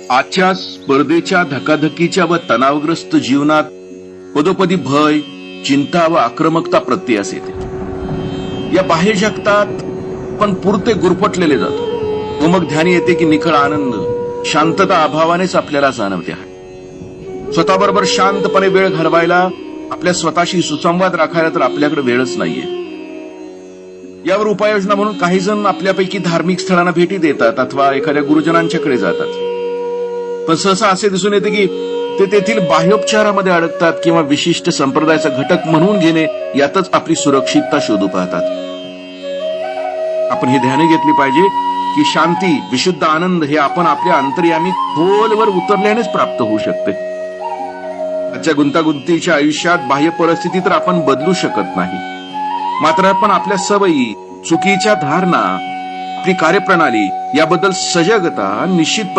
आजच्या स्पर्धेच्या धकाधकीच्या व तणावग्रस्त जीवनात पदोपदी भय, चिंता व आक्रमकता प्रत्ययास येते। या बाह्य जगतात पण पुरते गुरफटलेले जातो व मग ध्यानी येते की निखळ आनंद, शांतता अभावानेच आपल्याला जाणवते आहे। स्वतःबरोबर शांतपणे वेळ घालवायला, आपल्या स्वतःशी सुसंवाद राखायला तर आपल्याकडे वेळच नाहीये। यावर उपाययोजना म्हणून काही जण आपल्यापैकी धार्मिक स्थळांना भेटी देतात अथवा एखाद्या गुरुजनांच्याकडे जातात, पण सहसा असे दिसून येते की ते तेथील बाह्योपचारामध्ये अडकतात किंवा विशिष्ट संप्रदायाचा घटक म्हणून घेणे यातच आपली सुरक्षितता शोधू पाहतात। आपण हे ध्यान घेतली पाहिजे की शांती, विशुद्ध आनंद हे आपण आपल्या अंतर्यामी खोलवर उतरल्यानेच प्राप्त होऊ शकते। आजच्या गुंतागुंतीच्या आयुष्यात बाह्य परिस्थिती तर आपण बदलू शकत नाही, मात्र आपण आपल्या सवयी, चुकीच्या धारणा, आपली कार्यप्रणाली याबद्दल सजगता निश्चित